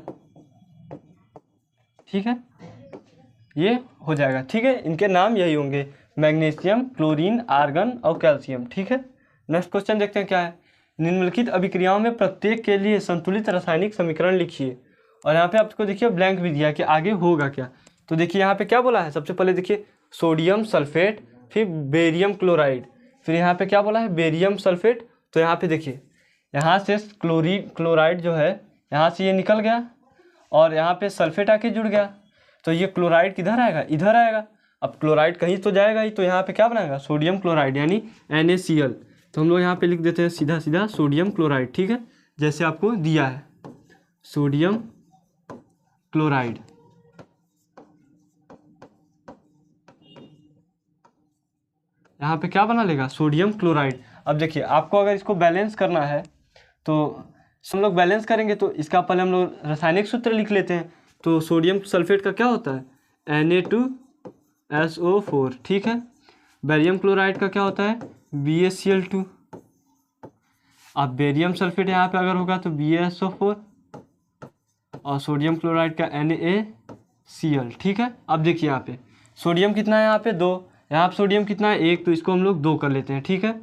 ठीक है। ये हो जाएगा, ठीक है। इनके नाम यही होंगे, मैग्नीशियम, क्लोरीन, आर्गन और कैल्शियम, ठीक है। नेक्स्ट क्वेश्चन देखते हैं क्या है। निम्नलिखित अभिक्रियाओं में प्रत्येक के लिए संतुलित रासायनिक समीकरण लिखिए। और यहाँ पे आपको देखिए ब्लैंक भी दिया कि आगे होगा क्या। तो देखिए यहाँ पे क्या बोला है, सबसे पहले देखिए सोडियम सल्फेट, फिर बेरियम क्लोराइड, फिर यहाँ पे क्या बोला है, बेरियम सल्फेट। तो यहाँ पे देखिए यहाँ से क्लोराइड जो है यहाँ से ये निकल गया और यहाँ पे सल्फेट आके जुड़ गया। तो ये क्लोराइड किधर आएगा, इधर आएगा। अब क्लोराइड कहीं तो जाएगा ही, तो यहाँ पे क्या बनाएगा, सोडियम क्लोराइड यानी NaCl। तो हम लोग यहाँ पे लिख देते हैं सीधा सीधा सोडियम क्लोराइड, ठीक है, जैसे आपको दिया है सोडियम क्लोराइड। यहाँ पे क्या बना लेगा, सोडियम क्लोराइड। अब देखिए आपको अगर इसको बैलेंस करना है तो हम लोग बैलेंस करेंगे, तो इसका पहले हम लोग रासायनिक सूत्र लिख लेते हैं। तो सोडियम सल्फेट का क्या होता है, Na2SO4, ठीक है। बेरियम क्लोराइड का क्या होता है, BaCl2। अब बेरियम सल्फेट यहाँ पे अगर होगा तो BaSO4 और सोडियम क्लोराइड का NaCl, ठीक है। अब देखिए यहाँ पे सोडियम कितना है, यहाँ पे 2, यहाँ पे सोडियम कितना है 1, तो इसको हम लोग 2 कर लेते हैं, ठीक है।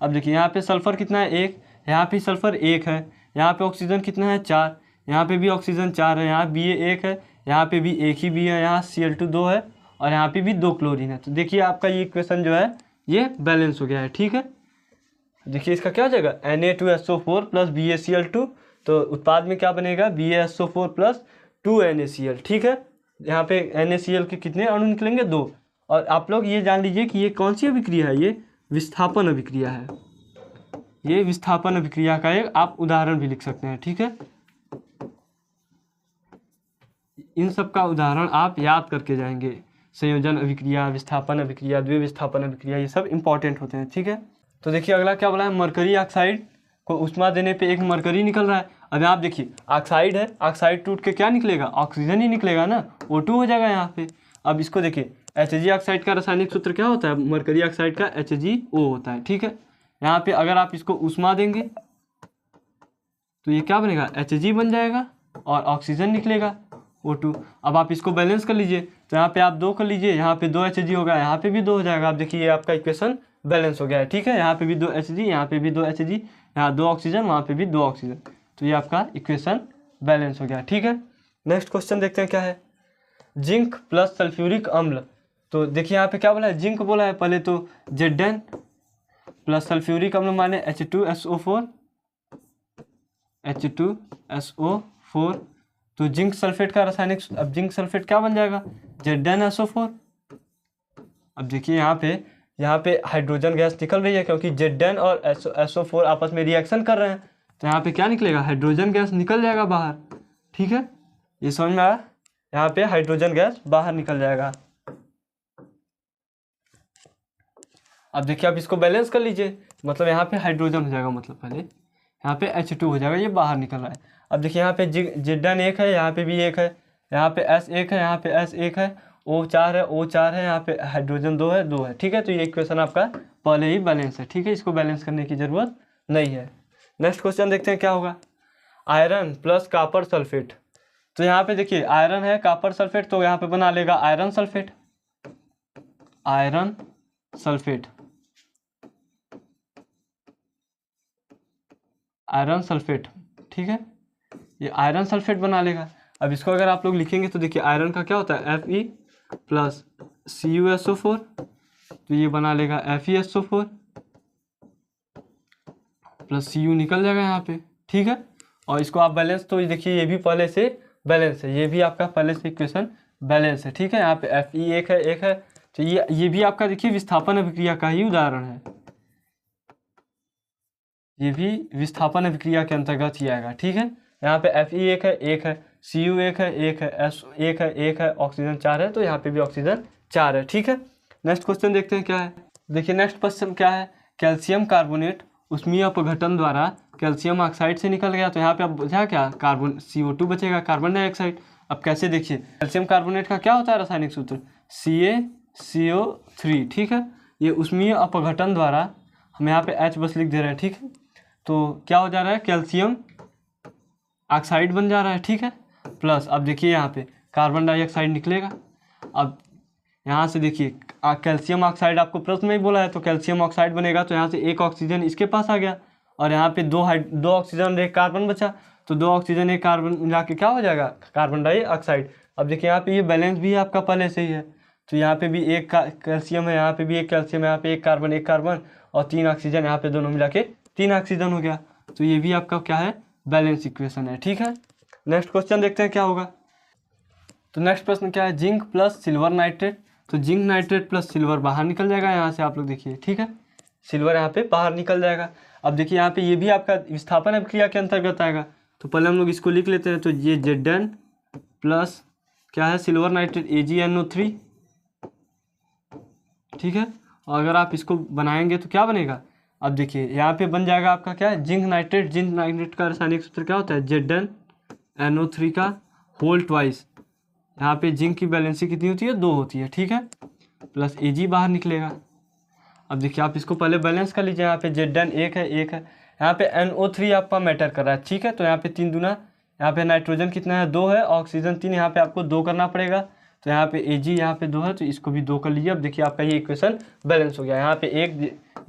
अब देखिए यहाँ पे सल्फर कितना है 1, यहाँ पे सल्फर 1 है, यहाँ पे ऑक्सीजन कितना है 4, यहाँ पे भी ऑक्सीजन 4 है, यहाँ Ba 1 है, यहाँ पे भी एक ही Ba है, यहाँ Cl2 2 है और यहाँ पे भी 2 क्लोरीन है। तो देखिए आपका ये इक्वेशन जो है ये बैलेंस हो गया है, ठीक है। देखिए इसका क्या हो जाएगा, Na2SO4 प्लस BaCl2। तो उत्पाद में क्या बनेगा, BaSO4 प्लस 2NaCl, ठीक है। यहाँ पे NaCl के कितने अणु निकलेंगे, 2। और आप लोग ये जान लीजिए कि ये कौन सी अभिक्रिया है, ये विस्थापन अभिक्रिया है। ये विस्थापन अभिक्रिया का एक आप उदाहरण भी लिख सकते हैं, ठीक है। इन सब का उदाहरण आप याद करके जाएंगे, संयोजन अभिक्रिया, विस्थापन अभिक्रिया, द्विविस्थापन अभिक्रिया, ये सब इंपॉर्टेंट होते हैं, ठीक है। तो देखिए अगला क्या बोला है, मरकरी ऑक्साइड को उष्मा देने पे एक मरकरी निकल रहा है। अब आप देखिए ऑक्साइड है, ऑक्साइड टूट के क्या निकलेगा, ऑक्सीजन ही निकलेगा ना, O2 हो जाएगा यहाँ पे। अब इसको देखिए Hg ऑक्साइड का रासायनिक सूत्र क्या होता है, मरकरी ऑक्साइड का HgO होता है, ठीक है। यहाँ पे अगर आप इसको उष्मा देंगे तो ये क्या बनेगा, Hg बन जाएगा और ऑक्सीजन निकलेगा O2। अब आप इसको बैलेंस कर लीजिए, तो यहाँ पे आप 2 कर लीजिए, यहाँ पे 2 Hg होगा, यहाँ पे भी 2 हो जाएगा। आप देखिए ये आपका इक्वेशन बैलेंस हो गया है। ठीक है, यहाँ पे भी 2 Hg, यहाँ पे भी 2 Hg, यहाँ 2 ऑक्सीजन, वहाँ पे भी 2 ऑक्सीजन, तो ये आपका इक्वेशन बैलेंस हो गया। ठीक है, नेक्स्ट क्वेश्चन देखते हैं क्या है। जिंक प्लस सल्फ्यूरिक अम्ल, तो देखिए यहाँ पे क्या बोला है, जिंक बोला है पहले तो Zn प्लस सल्फ्यूरिक अम्ल माने H2SO4, H2SO4, तो जिंक सल्फेट का रासायनिक, अब जिंक सल्फेट क्या बन जाएगा, ZnSO4। अब देखिए यहाँ पे हाइड्रोजन गैस निकल रही है क्योंकि Zn और SO4 आपस में रिएक्शन कर रहे हैं, तो यहाँ पे क्या निकलेगा, हाइड्रोजन गैस निकल जाएगा बाहर। ठीक है, ये समझ में आया, यहाँ पे हाइड्रोजन गैस बाहर निकल जाएगा। अब देखिए आप इसको बैलेंस कर लीजिए, मतलब यहाँ पे हाइड्रोजन हो जाएगा, मतलब पहले यहाँ पे H2 हो जाएगा, ये बाहर निकल रहा है। अब देखिए यहाँ पे Zn 1 है, यहाँ पे भी 1 है, यहाँ पे S1 है, यहाँ पे S1 है, O4 है, O4 है, यहाँ पे हाइड्रोजन 2 है, 2 है। ठीक है, तो ये इक्वेशन आपका पहले ही बैलेंस है। ठीक है, इसको बैलेंस करने की ज़रूरत नहीं है। नेक्स्ट क्वेश्चन देखते हैं क्या होगा। आयरन प्लस कॉपर सल्फेट, तो यहाँ पे देखिए आयरन है, कॉपर सल्फेट, तो यहाँ पे बना लेगा iron sulphate, iron sulphate, iron sulphate. ठीक है, ये आयरन सल्फेट बना लेगा। अब इसको अगर आप लोग लिखेंगे तो देखिए आयरन का क्या होता है, Fe प्लस CuSO4, तो ये बना लेगा FeSO4 प्लस Cu निकल जाएगा यहाँ पे। ठीक है, और इसको आप बैलेंस, तो देखिए ये भी पहले से बैलेंस है, ये भी आपका पहले से इक्वेशन बैलेंस है। ठीक है, यहाँ पे Fe 1 है, 1 है, तो ये भी आपका देखिए विस्थापन अभिक्रिया का ही उदाहरण है, ये भी विस्थापन अभिक्रिया के अंतर्गत ही आएगा। ठीक है, यहाँ पे Fe 1 है, 1 है, Cu 1 है, 1 है, S 1 है, 1 है, ऑक्सीजन 4 है, तो यहाँ पे भी ऑक्सीजन 4 है। ठीक है, नेक्स्ट क्वेश्चन देखते हैं क्या है। देखिए नेक्स्ट क्वेश्चन क्या है, कैल्शियम कार्बोनेट उष्मीय अपघटन द्वारा कैल्शियम ऑक्साइड से निकल गया, तो यहाँ पे अब बचा क्या, कार्बन CO2 बचेगा, कार्बन डाइऑक्साइड। अब कैसे, देखिए कैल्शियम कार्बोनेट का क्या होता है रासायनिक सूत्र, CaCO3। ठीक है, ये उष्मीय अपघटन द्वारा, हम यहाँ पे H बस लिख दे रहे हैं। ठीक है, तो क्या हो जा रहा है, कैल्शियम ऑक्साइड बन जा रहा है। ठीक है, प्लस अब देखिए यहाँ पे कार्बन डाइऑक्साइड निकलेगा। अब यहाँ से देखिए कैल्शियम ऑक्साइड आपको प्रश्न में ही बोला है, तो कैल्शियम ऑक्साइड बनेगा, तो यहाँ से एक ऑक्सीजन इसके पास आ गया, और यहाँ पे दो ऑक्सीजन एक कार्बन बचा, तो 2 ऑक्सीजन एक कार्बन मिला के क्या हो जाएगा, कार्बन डाइऑक्साइड। अब देखिए यहाँ पे ये बैलेंस भी आपका पहले से ही है, तो यहाँ पे भी एक कैल्शियम है, यहाँ पे भी एक कैल्शियम है, यहाँ पे एक कार्बन, और 3 ऑक्सीजन, यहाँ पे दोनों मिला के 3 ऑक्सीजन हो गया, तो ये भी आपका क्या है, बैलेंस इक्वेशन है। ठीक है, नेक्स्ट क्वेश्चन देखते हैं क्या होगा। तो नेक्स्ट प्रश्न क्या है, जिंक प्लस सिल्वर नाइट्रेट, तो जिंक नाइट्रेट प्लस सिल्वर बाहर निकल जाएगा यहाँ से, आप लोग देखिए। ठीक है, सिल्वर यहाँ पे बाहर निकल जाएगा। अब देखिए यहाँ पे ये भी आपका विस्थापन अभिक्रिया के अंतर्गत आएगा, तो पहले हम लोग इसको लिख लेते हैं, तो ये Zn प्लस क्या है, सिल्वर नाइट्रेट AgNO3। ठीक है, और अगर आप इसको बनाएंगे तो क्या बनेगा, अब देखिए यहाँ पे बन जाएगा आपका क्या है, जिंक नाइट्रेट का रासायनिक सूत्र क्या होता है, ZnNO3 का होल ट्वाइस, यहाँ पे जिंक की बैलेंसी कितनी होती है, 2 होती है। ठीक है, प्लस Ag बाहर निकलेगा। अब देखिए आप इसको पहले बैलेंस कर लीजिए, यहाँ पे Zn 1 है, 1 है, यहाँ पे NO3 आपका मैटर कर रहा है। ठीक है, तो यहाँ पे 3 दूना, यहाँ पे नाइट्रोजन कितना है, 2 है, ऑक्सीजन 3, यहाँ पे आपको 2 करना पड़ेगा, तो यहाँ पे Ag यहाँ पे 2 है, तो इसको भी 2 कर लीजिए। अब देखिए आपका ये इक्वेशन बैलेंस हो गया, यहाँ पे 1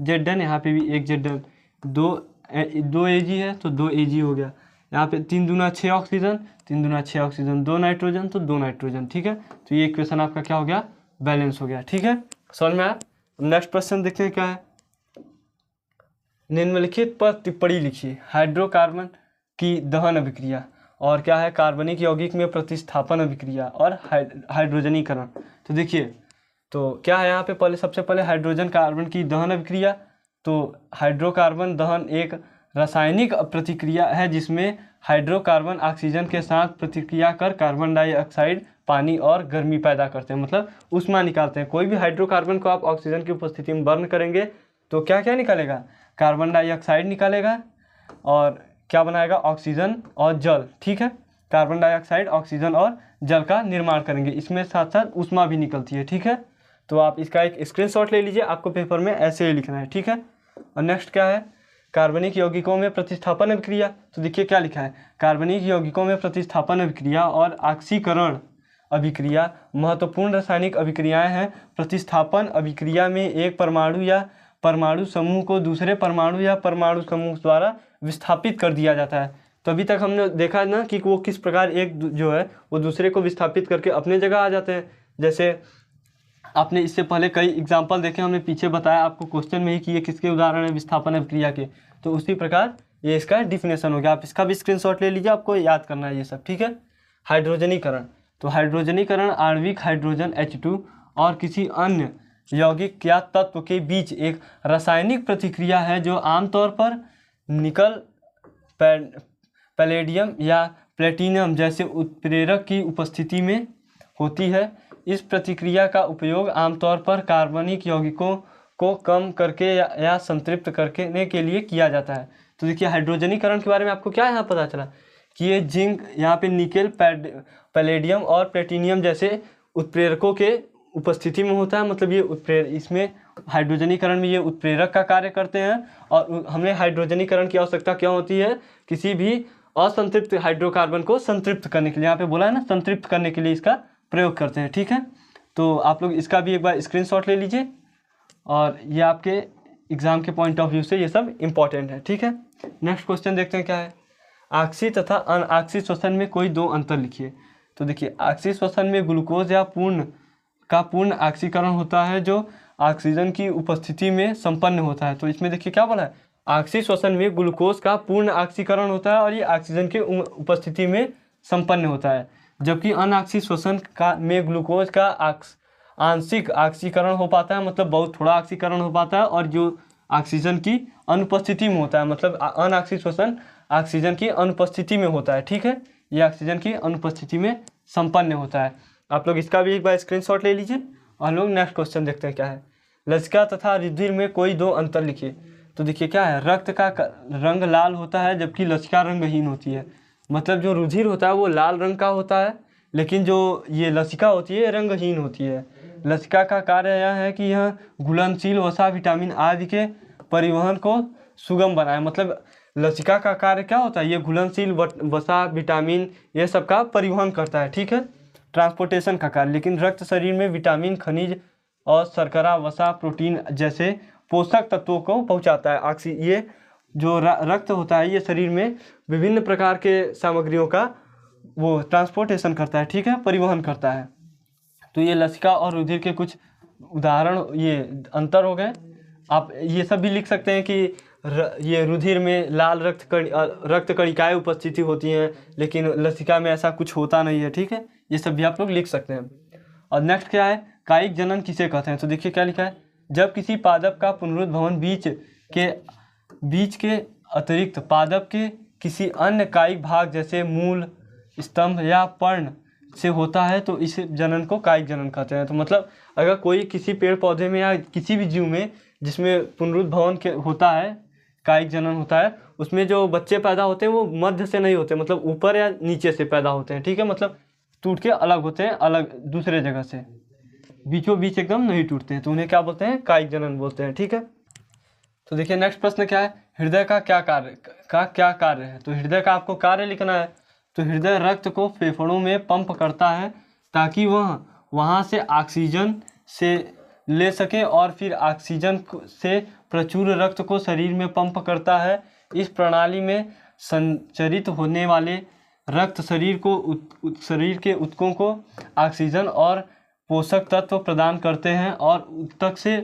Zn, यहाँ पे भी 1 Zn, 2 Ag है, तो 2 Ag हो गया, यहाँ पे 3 दूना 6 ऑक्सीजन, 3 दूना 6 ऑक्सीजन, 2 नाइट्रोजन, तो 2 नाइट्रोजन। ठीक है, तो ये इक्वेशन आपका क्या हो गया, बैलेंस हो गया। ठीक है, समझ में आया। नेक्स्ट क्वेश्चन देखते हैं क्या है, निम्नलिखित पर टिप्पणी लिखिए, हाइड्रोकार्बन की दहन अभिक्रिया, और क्या है, कार्बनिक यौगिक में प्रतिस्थापन अभिक्रिया, और हाइड्रोजनीकरण। तो देखिए, तो क्या है यहाँ पे, पहले सबसे पहले हाइड्रोजन कार्बन की दहन अभिक्रिया, तो हाइड्रोकार्बन दहन एक रासायनिक प्रतिक्रिया है जिसमें हाइड्रोकार्बन ऑक्सीजन के साथ प्रतिक्रिया कर कार्बन डाइऑक्साइड, पानी और गर्मी पैदा करते हैं, मतलब ऊष्मा निकालते हैं। कोई भी हाइड्रोकार्बन को आप ऑक्सीजन की उपस्थिति में बर्न करेंगे तो क्या क्या निकालेगा, कार्बन डाइऑक्साइड निकालेगा, और क्या बनाएगा, ऑक्सीजन और जल। ठीक है, कार्बन डाइऑक्साइड, ऑक्सीजन और जल का निर्माण करेंगे, इसमें साथ साथ ऊष्मा भी निकलती है। ठीक है, तो आप इसका एक स्क्रीनशॉट ले लीजिए, आपको पेपर में ऐसे ही लिखना है। ठीक है, और नेक्स्ट क्या है, कार्बनिक यौगिकों में प्रतिस्थापन अभिक्रिया, तो देखिए क्या लिखा है, कार्बनिक यौगिकों में प्रतिस्थापन अभिक्रिया और ऑक्सीकरण अभिक्रिया महत्वपूर्ण रासायनिक अभिक्रियाएं हैं। प्रतिस्थापन अभिक्रिया में एक परमाणु या परमाणु समूह को दूसरे परमाणु या परमाणु समूह द्वारा विस्थापित कर दिया जाता है। तो अभी तक हमने देखा ना कि वो किस प्रकार एक जो है वो दूसरे को विस्थापित करके अपने जगह आ जाते हैं। जैसे आपने इससे पहले कई एग्जाम्पल देखे, हमने पीछे बताया आपको क्वेश्चन में ही कि ये किसके उदाहरण है विस्थापन अभिक्रिया के। तो उसी प्रकार ये इसका डिफिनेशन हो गया। आप इसका भी स्क्रीनशॉट ले लीजिए, आपको याद करना है ये सब, ठीक है। हाइड्रोजनीकरण, तो हाइड्रोजनीकरण आणविक हाइड्रोजन H2 और किसी अन्य यौगिक या तत्व के बीच एक रासायनिक प्रतिक्रिया है जो आमतौर पर निकल, पैलेडियम या प्लेटिनम जैसे उत्प्रेरक की उपस्थिति में होती है। इस प्रतिक्रिया का उपयोग आमतौर पर कार्बनिक यौगिकों को कम करके या संतृप्त करने के लिए किया जाता है। तो देखिए हाइड्रोजनीकरण के बारे में आपको क्या यहाँ पता चला कि ये जिंक, यहाँ पे निकेल, पैलेडियम और प्लेटिनियम जैसे उत्प्रेरकों के उपस्थिति में होता है। मतलब ये इसमें हाइड्रोजनीकरण में ये उत्प्रेरक का कार्य करते हैं। और हमें हाइड्रोजनीकरण की आवश्यकता क्या होती है, किसी भी असंतृप्त हाइड्रोकार्बन को संतृप्त करने के लिए, यहाँ पे बोला है ना संतृप्त करने के लिए इसका प्रयोग करते हैं, ठीक है। तो आप लोग इसका भी एक बार स्क्रीनशॉट ले लीजिए और ये आपके एग्जाम के पॉइंट ऑफ व्यू से ये सब इंपॉर्टेंट है, ठीक है। नेक्स्ट क्वेश्चन देखते हैं क्या है। ऑक्सी तथा अनऑक्सी श्वसन में कोई दो अंतर लिखिए। तो देखिए ऑक्सी श्वसन में ग्लूकोज या पूर्ण ऑक्सीकरण होता है जो ऑक्सीजन की उपस्थिति में संपन्न होता है। तो इसमें देखिए क्या बोला है, ऑक्सी श्वसन में ग्लूकोज का पूर्ण ऑक्सीकरण होता है और ये ऑक्सीजन के उपस्थिति में संपन्न होता है। जबकि अनऑक्सी श्वसन में ग्लूकोज का आंशिक ऑक्सीकरण हो पाता है, मतलब बहुत थोड़ा ऑक्सीकरण हो पाता है, और जो ऑक्सीजन की अनुपस्थिति में होता है, मतलब अनऑक्सी श्वसन ऑक्सीजन की अनुपस्थिति में होता है, ठीक है। ये ऑक्सीजन की अनुपस्थिति में संपन्न होता है। आप लोग इसका भी एक बार स्क्रीनशॉट ले लीजिए और लोग नेक्स्ट क्वेश्चन देखते हैं क्या है। लसिका तथा रुधिर में कोई दो अंतर लिखिए। तो देखिए क्या है, रक्त का रंग लाल होता है जबकि लसिका रंगहीन होती है। मतलब जो रुधिर होता है वो लाल रंग का होता है, लेकिन जो ये लसिका होती है रंगहीन होती है। लसिका का कार्य यह है कि यह घुलनशील वसा, विटामिन आदि के परिवहन को सुगम बनाए। मतलब लसिका का कार्य क्या होता है, ये घुलनशील वसा, विटामिन ये सब का परिवहन करता है, ठीक है, ट्रांसपोर्टेशन का कार्य। लेकिन रक्त शरीर में विटामिन, खनिज और शर्करा, वसा, प्रोटीन जैसे पोषक तत्वों को पहुंचाता है। ये जो रक्त होता है ये शरीर में विभिन्न प्रकार के सामग्रियों का वो ट्रांसपोर्टेशन करता है, ठीक है, परिवहन करता है। तो ये लसिका और रुधिर के कुछ उदाहरण, ये अंतर हो गए। आप ये सब भी लिख सकते हैं कि ये रुधिर में लाल रक्त कणिकाएं उपस्थिति होती हैं, लेकिन लसिका में ऐसा कुछ होता नहीं है, ठीक है। ये सब भी आप लोग लिख सकते हैं। और नेक्स्ट क्या है, कायिक जनन किसे कहते हैं। तो देखिए क्या लिखा है, जब किसी पादप का पुनरुद्भवन बीज के अतिरिक्त पादप के किसी अन्य कायिक भाग जैसे मूल, स्तंभ या पर्ण से होता है तो इस जनन को कायिक जनन कहते हैं। तो मतलब अगर कोई किसी पेड़ पौधे में या किसी भी जीव में जिसमें पुनरुद्भवन के होता है, कायिक जनन होता है, उसमें जो बच्चे पैदा होते हैं वो मध्य से नहीं होते, मतलब ऊपर या नीचे से पैदा होते हैं, ठीक है। मतलब टूट के अलग होते हैं, अलग दूसरे जगह से, बीचों बीच एकदम नहीं टूटते हैं, तो उन्हें क्या बोलते हैं, कायिक जनन बोलते हैं, ठीक है। तो देखिए नेक्स्ट प्रश्न क्या है, हृदय का क्या कार्य है। तो हृदय का आपको कार्य लिखना है। तो हृदय रक्त को फेफड़ों में पंप करता है ताकि वह वहाँ से ऑक्सीजन से ले सके और फिर ऑक्सीजन से प्रचुर रक्त को शरीर में पंप करता है। इस प्रणाली में संचरित होने वाले रक्त शरीर के ऊतकों को ऑक्सीजन और पोषक तत्व प्रदान करते हैं और ऊतक से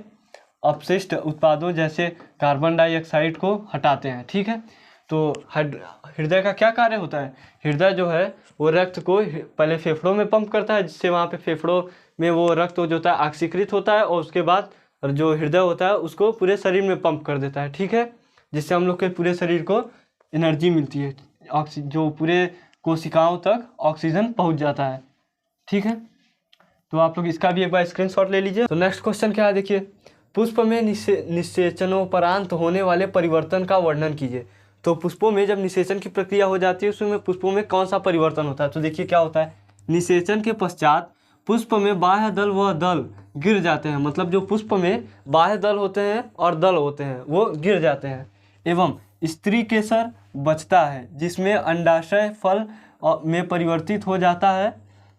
अपशिष्ट उत्पादों जैसे कार्बन डाइऑक्साइड को हटाते हैं, ठीक है। तो हृदय का क्या कार्य होता है, हृदय जो है वो रक्त को पहले फेफड़ों में पंप करता है, जिससे वहाँ पे फेफड़ों में वो रक्त जो होता है ऑक्सीकृत होता है, और उसके बाद जो हृदय होता है उसको पूरे शरीर में पंप कर देता है, ठीक है, जिससे हम लोग के पूरे शरीर को एनर्जी मिलती है, जो पूरे कोशिकाओं तक ऑक्सीजन पहुँच जाता है, ठीक है। तो आप लोग इसका भी एक बार स्क्रीनशॉट ले लीजिए। तो नेक्स्ट क्वेश्चन क्या है, देखिए, पुष्प में निषेचनोपरांत होने वाले परिवर्तन का वर्णन कीजिए। तो पुष्पों में जब निषेचन की प्रक्रिया हो जाती है उसमें पुष्पों में कौन सा परिवर्तन होता है। तो देखिए क्या होता है, निषेचन के पश्चात पुष्प में बाह्य दल व दल गिर जाते हैं। मतलब जो पुष्प में बाह्य दल होते हैं और दल होते हैं वो गिर जाते हैं, एवं स्त्री केसर बचता है जिसमें अंडाशय फल में परिवर्तित हो जाता है।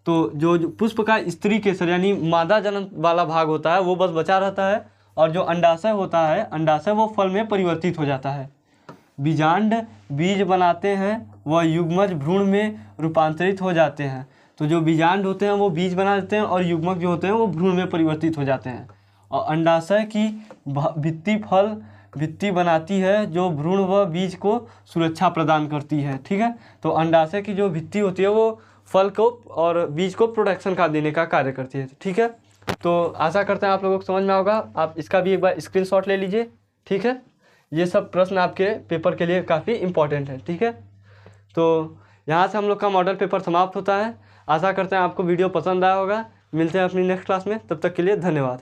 तो जो पुष्प का स्त्री केसर यानी मादा जनन वाला भाग होता है वो बस बचा रहता है, और जो अंडाशय होता है, अंडाशय वो फल में परिवर्तित हो जाता है। बीजांड बीज बनाते हैं, वह युग्मज भ्रूण में रूपांतरित हो जाते हैं। तो जो बीजांड होते हैं वो बीज बना देते हैं और युग्मक जो होते हैं वो भ्रूण में परिवर्तित हो जाते हैं। और अंडाशय की भित्ति बनाती है जो भ्रूण व बीज को सुरक्षा प्रदान करती है। ठीक है, तो अंडाशय की जो भित्ति होती है वो फल को और बीज को प्रोटेक्शन का देने का कार्य करती है। ठीक है, तो आशा करते हैं आप लोगों को समझ में होगा। आप इसका भी एक बार स्क्रीनशॉट ले लीजिए। ठीक है, ये सब प्रश्न आपके पेपर के लिए काफ़ी इंपॉर्टेंट है। ठीक है, तो यहाँ से हम लोग का मॉडल पेपर समाप्त होता है। आशा करते हैं आपको वीडियो पसंद आया होगा। मिलते हैं अपनी नेक्स्ट क्लास में, तब तक के लिए धन्यवाद।